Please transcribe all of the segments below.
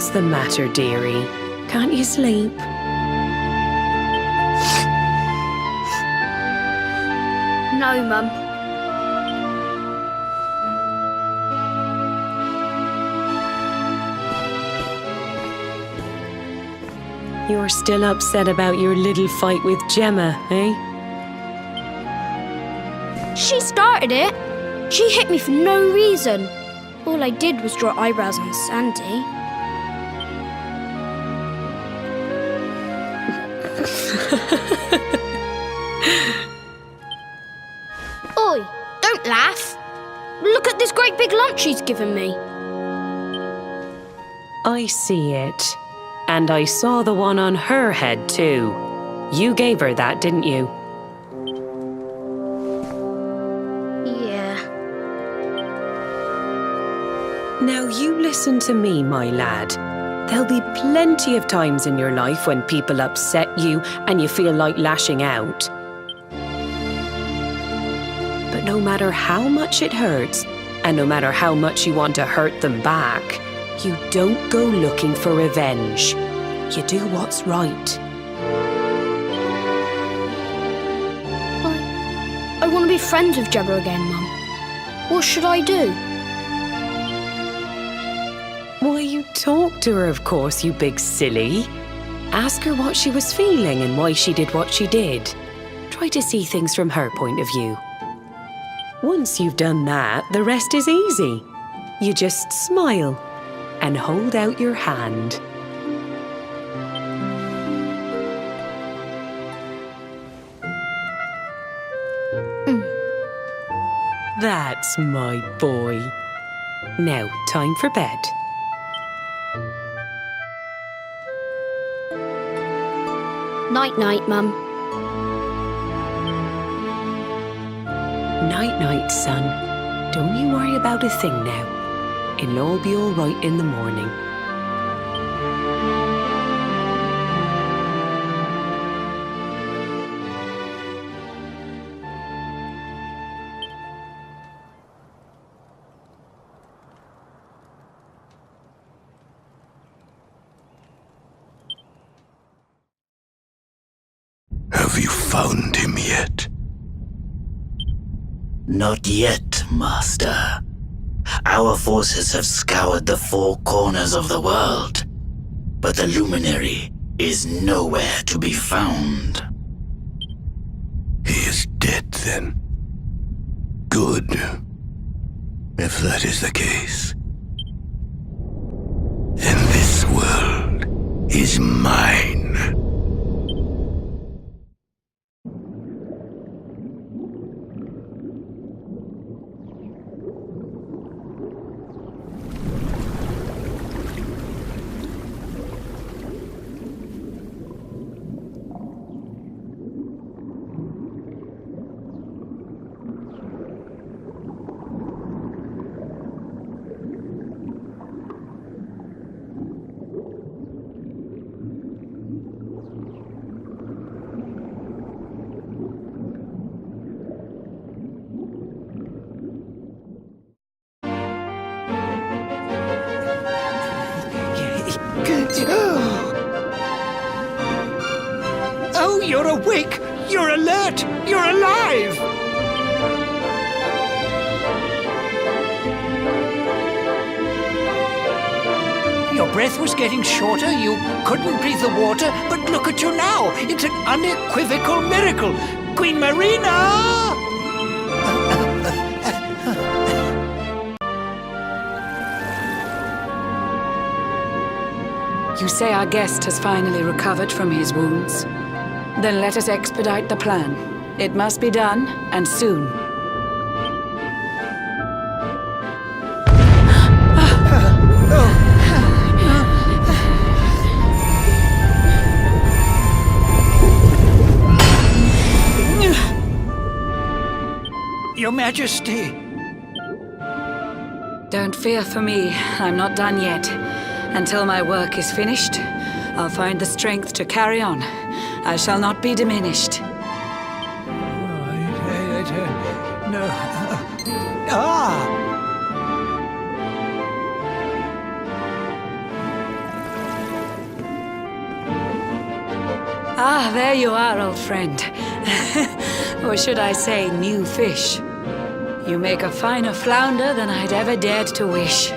What's the matter, dearie? Can't you sleep? No, Mum. You're still upset about your little fight with Gemma, eh? She started it. She hit me for no reason. All I did was draw eyebrows on Sandy. Oi, don't laugh. Look at this great big lump she's given me. I see it. And I saw the one on her head too. You gave her that, didn't you? Yeah. Now you listen to me, my lad. There'll be plenty of times in your life when people upset you and you feel like lashing out. But no matter how much it hurts, and no matter how much you want to hurt them back, you don't go looking for revenge. You do what's right. I want to be friends with Gemma again, Mum. What should I do? Why, you talk to her, of course, you big silly. Ask her what she was feeling and why she did what she did. Try to see things from her point of view. Once you've done that, the rest is easy. You just smile and hold out your hand. That's my boy. Now, time for bed. Night-night, Mum. Night-night, son. Don't you worry about a thing now. It'll all be all right in the morning. Have you found him yet? Not yet, Master. Our forces have scoured the four corners of the world, but the luminary is nowhere to be found. He is dead, then. Good. If that is the case, then this world is mine. Oh, you're awake! You're alert! You're alive! Your breath was getting shorter, you couldn't breathe the water, but look at you now! It's an unequivocal miracle! Queen Marina! You say our guest has finally recovered from his wounds? Then let us expedite the plan. It must be done, and soon. Your Majesty! Don't fear for me. I'm not done yet. Until my work is finished, I'll find the strength to carry on. I shall not be diminished. No. Ah! Ah, there you are, old friend. Or should I say, new fish. You make a finer flounder than I'd ever dared to wish.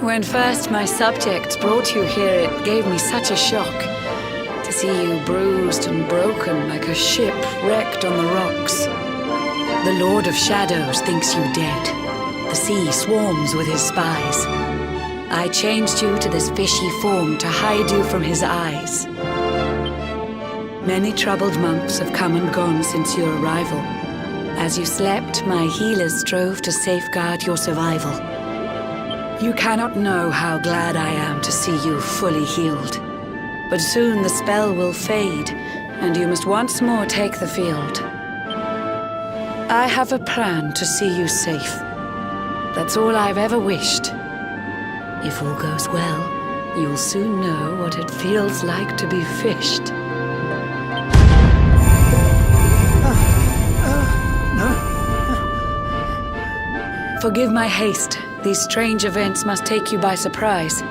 When first my subjects brought you here, it gave me such a shock to see you bruised and broken like a ship wrecked on the rocks. The Lord of Shadows thinks you dead. The sea swarms with his spies. I changed you to this fishy form to hide you from his eyes. Many troubled months have come and gone since your arrival. As you slept, my healers strove to safeguard your survival. You cannot know how glad I am to see you fully healed. But soon the spell will fade, and you must once more take the field. I have a plan to see you safe. That's all I've ever wished. If all goes well, you'll soon know what it feels like to be fished. Forgive my haste. These strange events must take you by surprise.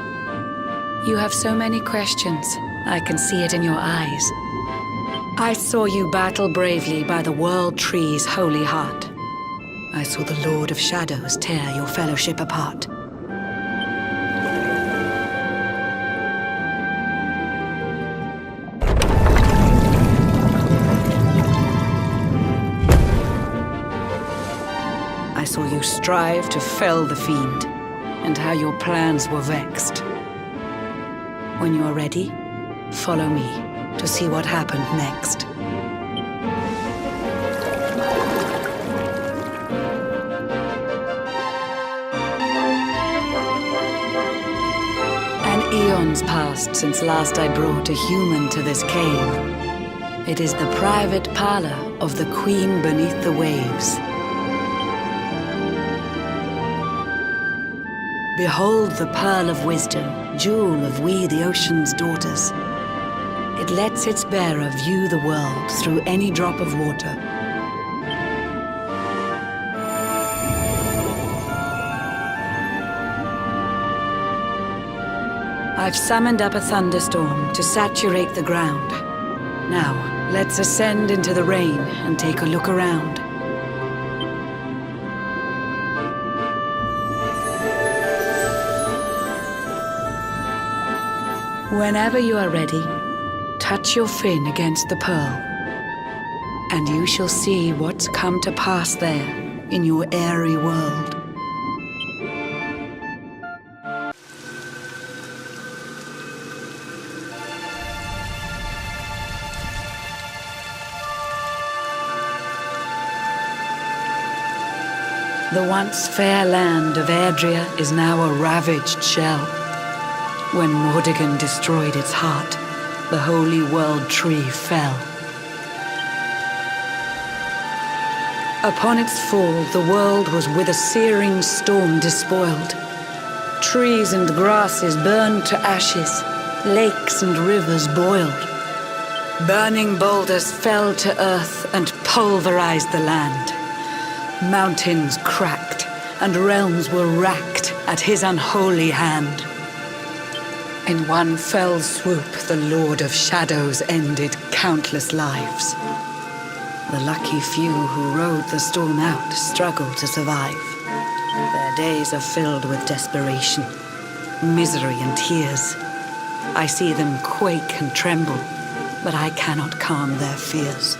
You have so many questions. I can see it in your eyes. I saw you battle bravely by the World Tree's holy heart. I saw the Lord of Shadows tear your fellowship apart. I saw you strive to fell the fiend, and how your plans were vexed. When you are ready, follow me to see what happened next. An eon's passed since last I brought a human to this cave. It is the private parlor of the Queen beneath the waves. Behold the pearl of wisdom, jewel of we the ocean's daughters. It lets its bearer view the world through any drop of water. I've summoned up a thunderstorm to saturate the ground. Now, let's ascend into the rain and take a look around. Whenever you are ready, touch your fin against the pearl, and you shall see what's come to pass there in your airy world. The once fair land of Adria is now a ravaged shell. When Mordegon destroyed its heart, the holy world tree fell. Upon its fall, the world was with a searing storm despoiled. Trees and grasses burned to ashes, lakes and rivers boiled. Burning boulders fell to earth and pulverized the land. Mountains cracked, and realms were racked at his unholy hand. In one fell swoop, the Lord of Shadows ended countless lives. The lucky few who rode the storm out struggled to survive. Their days are filled with desperation, misery and tears. I see them quake and tremble, but I cannot calm their fears.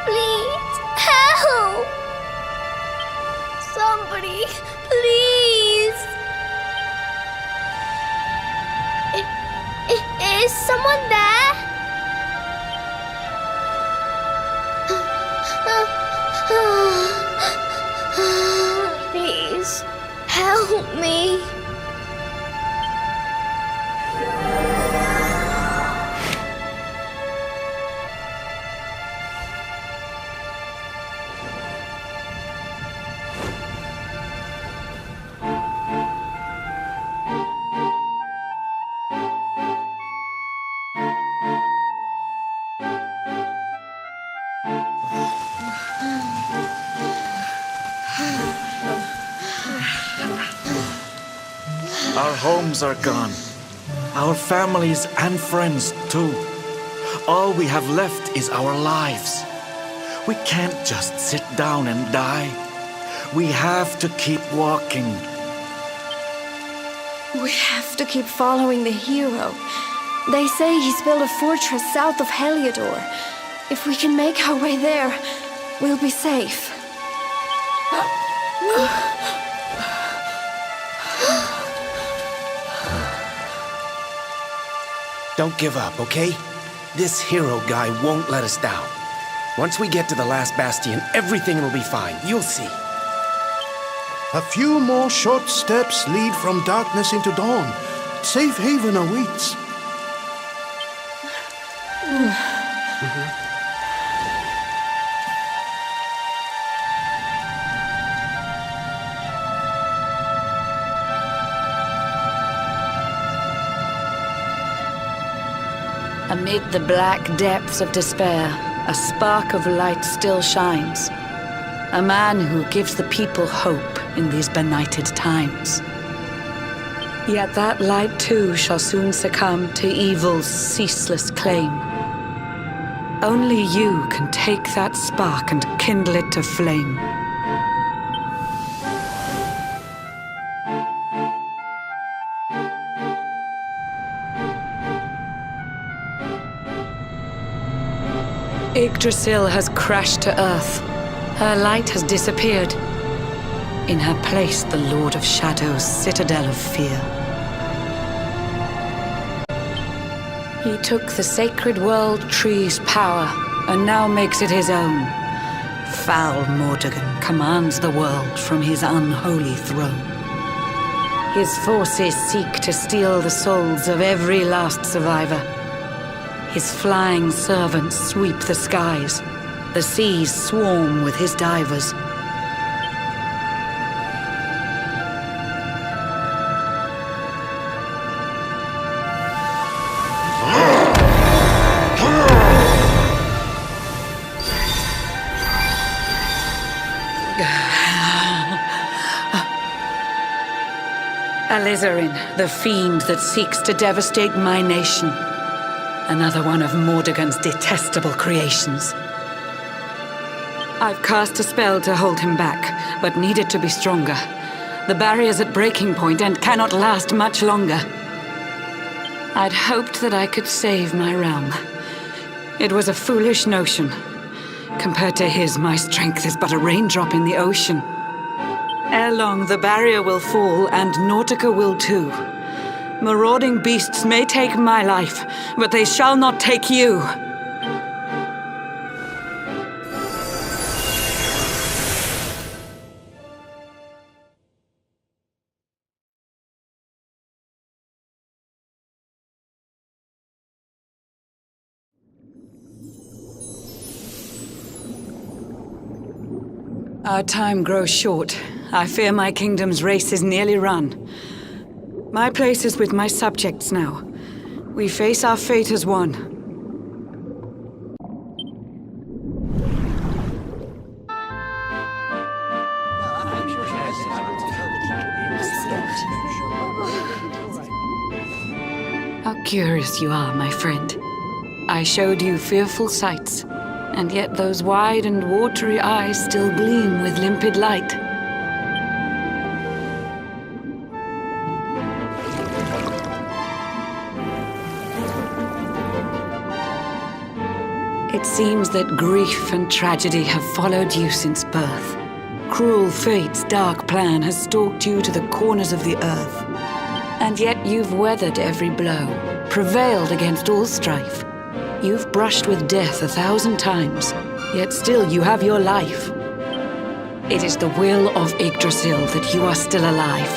Please, help! Somebody, please! Is someone there? Help me. Our homes are gone. Our families and friends, too. All we have left is our lives. We can't just sit down and die. We have to keep walking. We have to keep following the hero. They say he's built a fortress south of Heliodor. If we can make our way there, we'll be safe. Don't give up, okay? This hero guy won't let us down. Once we get to the last bastion, everything will be fine. You'll see. A few more short steps lead from darkness into dawn. Safe haven awaits. Amid the black depths of despair, a spark of light still shines. A man who gives the people hope in these benighted times. Yet that light too shall soon succumb to evil's ceaseless claim. Only you can take that spark and kindle it to flame. Yggdrasil has crashed to earth. Her light has disappeared. In her place, the Lord of Shadows' citadel of fear. He took the sacred world tree's power and now makes it his own. Foul Mordegon commands the world from his unholy throne. His forces seek to steal the souls of every last survivor. His flying servants sweep the skies. The seas swarm with his divers. Alizarin, the fiend that seeks to devastate my nation. Another one of Mordegon's detestable creations. I've cast a spell to hold him back, but need it to be stronger. The barrier's at breaking point and cannot last much longer. I'd hoped that I could save my realm. It was a foolish notion. Compared to his, my strength is but a raindrop in the ocean. Ere long, the barrier will fall, and Nautica will too. Marauding beasts may take my life, but they shall not take you. Our time grows short. I fear my kingdom's race is nearly run. My place is with my subjects now. We face our fate as one. How curious you are, my friend. I showed you fearful sights, and yet those wide and watery eyes still gleam with limpid light. It seems that grief and tragedy have followed you since birth. Cruel fate's dark plan has stalked you to the corners of the earth. And yet you've weathered every blow, prevailed against all strife. You've brushed with death 1,000 times, yet still you have your life. It is the will of Yggdrasil that you are still alive.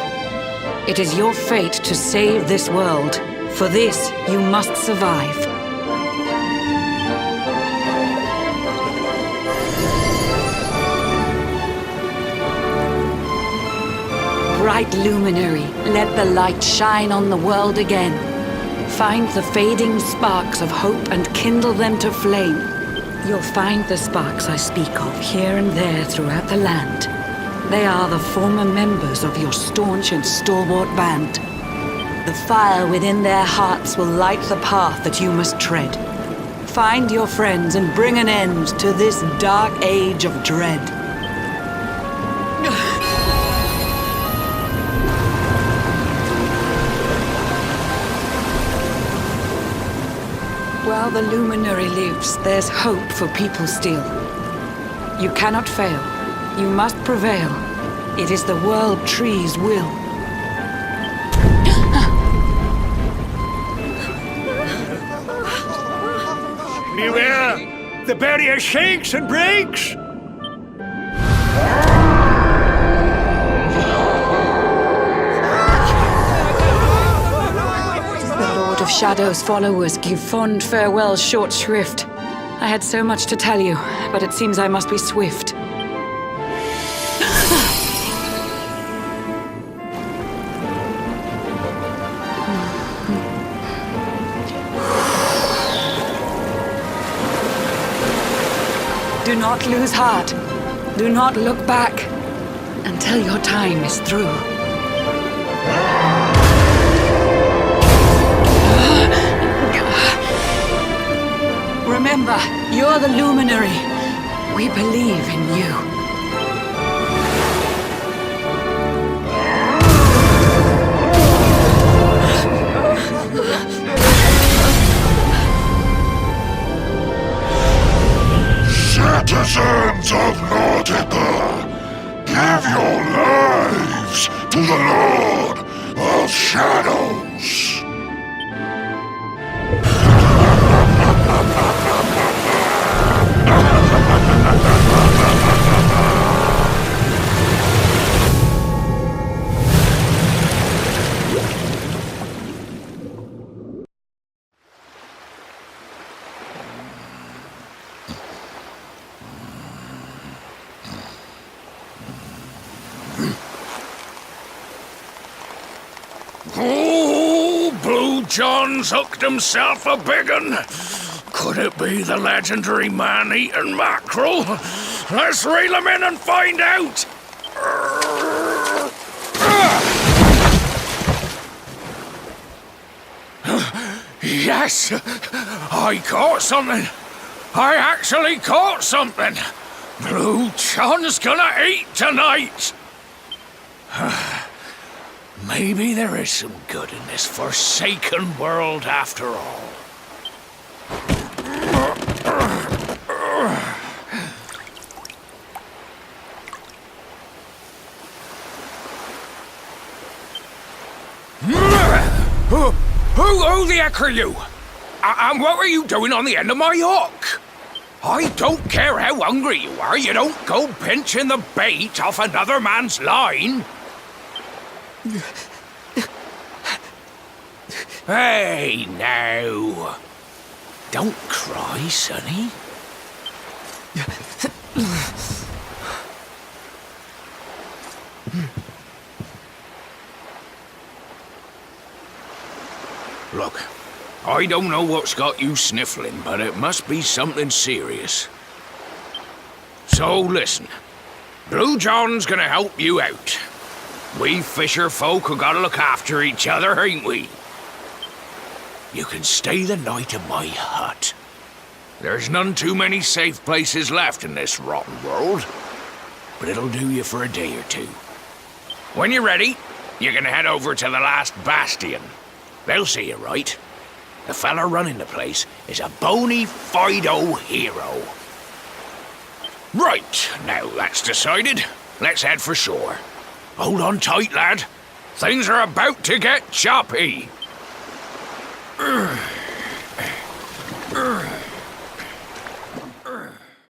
It is your fate to save this world. For this, you must survive. Bright luminary, let the light shine on the world again. Find the fading sparks of hope and kindle them to flame. You'll find the sparks I speak of here and there throughout the land. They are the former members of your staunch and stalwart band. The fire within their hearts will light the path that you must tread. Find your friends and bring an end to this dark age of dread. While the luminary lives, there's hope for people still. You cannot fail. You must prevail. It is the World Tree's will. Beware! The barrier shakes and breaks! The Lord of Shadow's followers give fond farewell short shrift. I had so much to tell you, but it seems I must be swift. Do not lose heart. Do not look back until your time is through. Remember, you're the luminary. We believe in you. Citizens of Nautica, give your lives to the Lord of Shadows. Oh, Blue John's hooked himself a big un. Could it be the legendary man-eating mackerel? Let's reel him in and find out! Yes! I caught something! I actually caught something! Blue John's gonna eat tonight! Maybe there is some good in this forsaken world after all. Who the heck are you? And what were you doing on the end of my hook? I don't care how hungry you are, you don't go pinching the bait off another man's line. Hey, now. Don't cry, sonny. Look, I don't know what's got you sniffling, but it must be something serious. So listen, Blue John's gonna help you out. We fisher folk have gotta look after each other, ain't we? You can stay the night in my hut. There's none too many safe places left in this rotten world, but it'll do you for a day or two. When you're ready, you can head over to the last bastion. They'll see you right. The fella running the place is a bony Fido hero. Right, now that's decided. Let's head for shore. Hold on tight, lad. Things are about to get choppy.